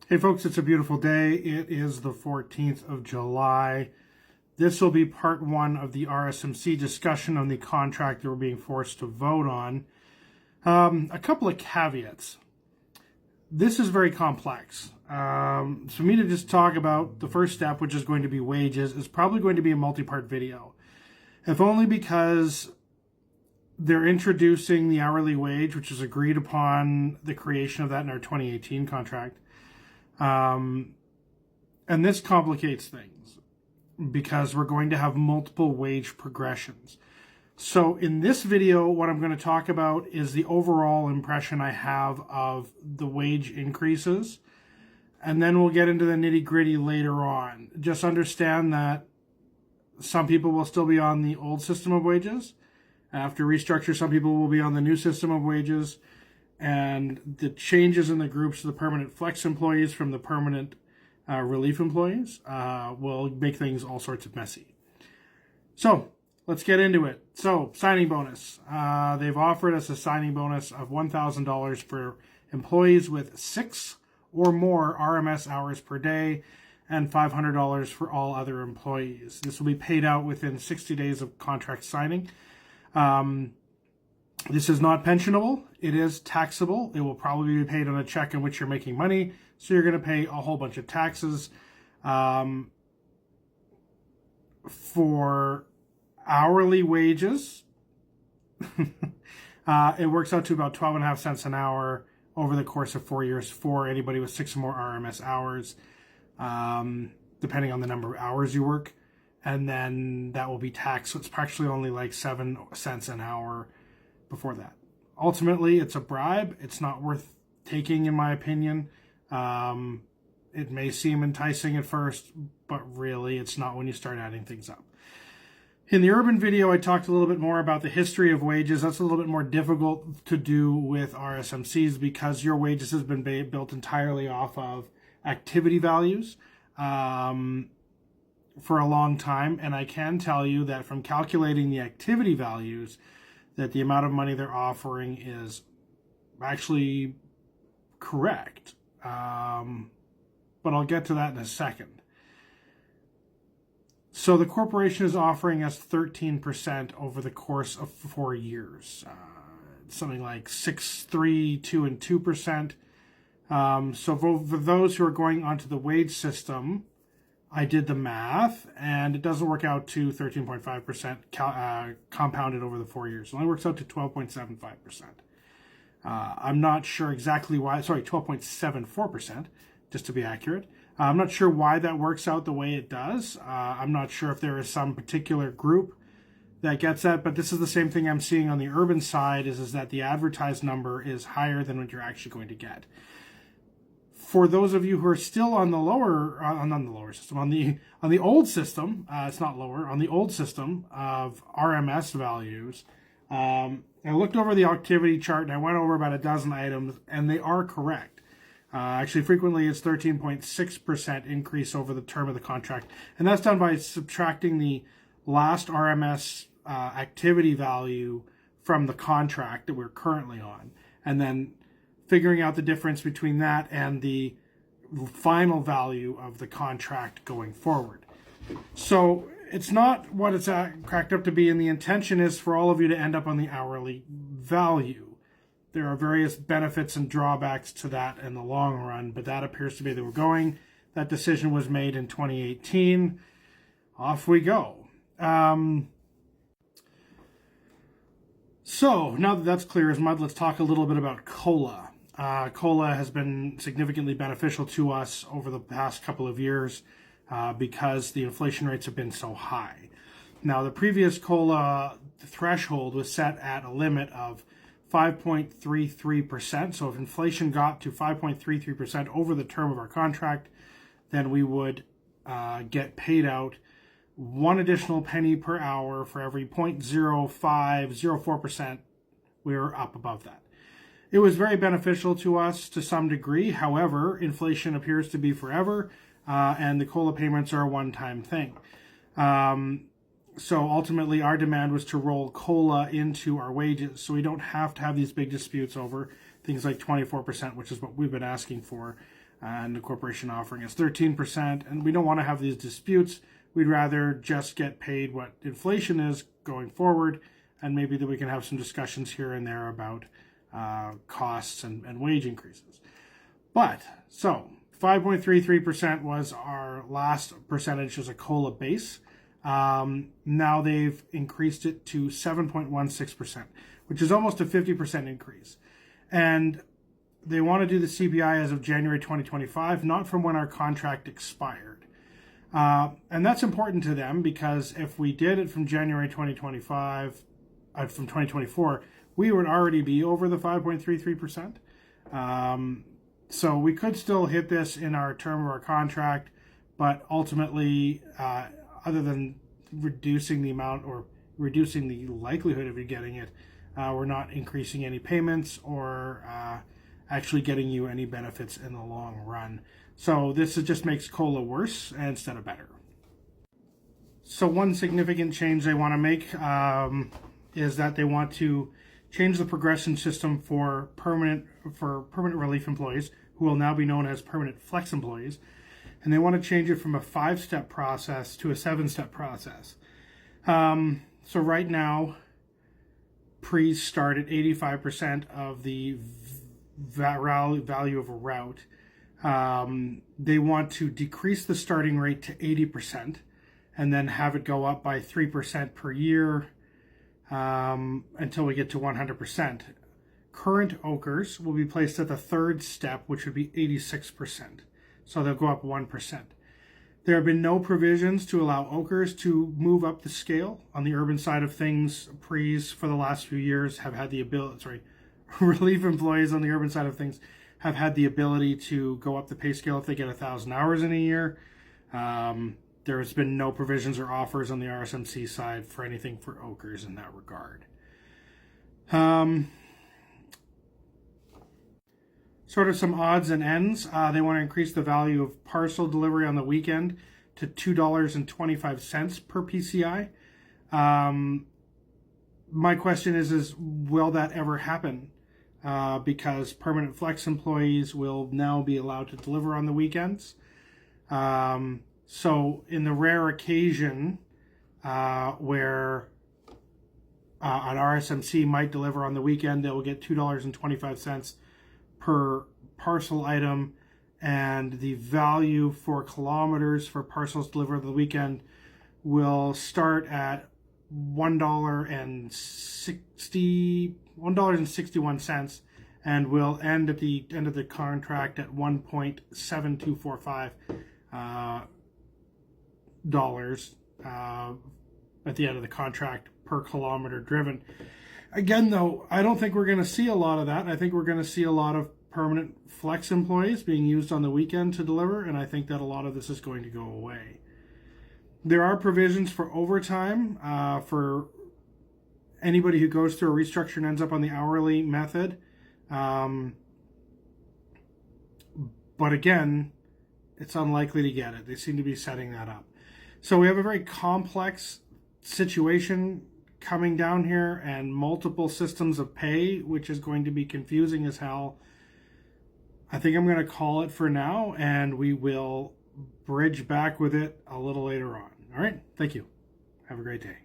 Hey folks, it's a beautiful day. It is the 14th of July. This will be part one of the RSMC discussion on the contract that we're being forced to vote on. A couple of caveats. This is very complex. For me to just talk about the first step, which is going to be wages, is probably going to be a multi-part video. If only because they're introducing the hourly wage, which is agreed upon the creation of that in our 2018 contract. And this complicates things because we're going to have multiple wage progressions. So in this video, what I'm going to talk about is the overall impression I have of the wage increases. And then we'll get into the nitty-gritty later on. Just understand that some people will still be on the old system of wages. After restructure, some people will be on the new system of wages. And the changes in the groups of the permanent flex employees from the permanent relief employees will make things all sorts of messy. So let's get into it. So signing bonus. They've offered us a signing bonus of $1,000 for employees with 6 or more RMS hours per day and $500 for all other employees. This will be paid out within 60 days of contract signing. This is not pensionable. It is taxable. It will probably be paid on a check in which you're making money. So you're going to pay a whole bunch of taxes. For hourly wages, it works out to about 12.5 cents an hour over the course of 4 years for anybody with 6 or more RMS hours, depending on the number of hours you work. And then that will be taxed. So it's actually only like 7 cents an hour before that. Ultimately, it's a bribe. It's not worth taking, in my opinion. It may seem enticing at first, but really it's not when you start adding things up. In the urban video, I talked a little bit more about the history of wages. That's a little bit more difficult to do with RSMCs because your wages has been built entirely off of activity values for a long time. And I can tell you that from calculating the activity values, that the amount of money they're offering is actually correct. But I'll get to that in a second. So the corporation is offering us 13% over the course of 4 years. Something like 6, 3, 2, and 2%. So for those who are going onto the wage system, I did the math, and it doesn't work out to 13.5% compounded over the 4 years. It only works out to 12.75%. I'm not sure exactly why, 12.74%, just to be accurate. I'm not sure why that works out the way it does. I'm not sure if there is some particular group that gets that, but this is the same thing I'm seeing on the urban side, is that the advertised number is higher than what you're actually going to get. For those of you who are still on the on the old system, it's not lower, on the old system of RMS values, I looked over the activity chart and I went over about a dozen items, and they are correct. Actually, frequently it's 13.6% increase over the term of the contract, and that's done by subtracting the last RMS activity value from the contract that we're currently on, and then figuring out the difference between that and the final value of the contract going forward. So it's not what it's cracked up to be, and the intention is for all of you to end up on the hourly value. There are various benefits and drawbacks to that in the long run, but that appears to be that we're going. That decision was made in 2018. Off we go. So now that that's clear as mud, let's talk a little bit about COLA. COLA has been significantly beneficial to us over the past couple of years because the inflation rates have been so high. Now, the previous COLA threshold was set at a limit of 5.33%. So if inflation got to 5.33% over the term of our contract, then we would get paid out 1 additional penny per hour for every 0.0504%. We were up above that. It was very beneficial to us to some degree. However, inflation appears to be forever, and the COLA payments are a one-time thing. So ultimately, our demand was to roll COLA into our wages, so we don't have to have these big disputes over things like 24%, which is what we've been asking for and the corporation offering us 13%. And we don't want to have these disputes. We'd rather just get paid what inflation is going forward, and maybe that we can have some discussions here and there about costs and wage increases. But, so 5.33% was our last percentage as a COLA base. Now they've increased it to 7.16%, which is almost a 50% increase. And they want to do the CPI as of January 2025, not from when our contract expired. And that's important to them because if we did it from January 2025, from 2024, we would already be over the 5.33%. So we could still hit this in our term of our contract, but ultimately, other than reducing the amount or reducing the likelihood of you getting it, we're not increasing any payments or actually getting you any benefits in the long run. So this just makes COLA worse instead of better. So one significant change they want to make is that they want to change the progression system for permanent relief employees, who will now be known as permanent flex employees. And they want to change it from a 5-step process to a 7-step process. So right now, pre's start at 85% of the value of a route. They want to decrease the starting rate to 80% and then have it go up by 3% per year until we get to 100%. Current OKRs will be placed at the 3rd step, which would be 86%. So they'll go up 1%. There have been no provisions to allow OKRs to move up the scale. On the urban side of things, pre's for the last few years have had the ability, relief employees on the urban side of things have had the ability to go up the pay scale if they get 1,000 hours in a year. There has been no provisions or offers on the RSMC side for anything for OKRs in that regard. Sort of some odds and ends. They want to increase the value of parcel delivery on the weekend to $2.25 per PCI. My question is will that ever happen? Because permanent flex employees will now be allowed to deliver on the weekends. So in the rare occasion where an RSMC might deliver on the weekend, they will get $2.25 per parcel item, and the value for kilometers for parcels delivered on the weekend will start at $1.61 and will end at the end of the contract at $1.7245 dollars at the end of the contract per kilometer driven. Again, though, I don't think we're going to see a lot of that. I think we're going to see a lot of permanent flex employees being used on the weekend to deliver, and I think that a lot of this is going to go away. There are provisions for overtime for anybody who goes through a restructure and ends up on the hourly method. But again, it's unlikely to get it. They seem to be setting that up. So we have a very complex situation coming down here and multiple systems of pay, which is going to be confusing as hell. I think I'm going to call it for now, and we will bridge back with it a little later on. All right. Thank you. Have a great day.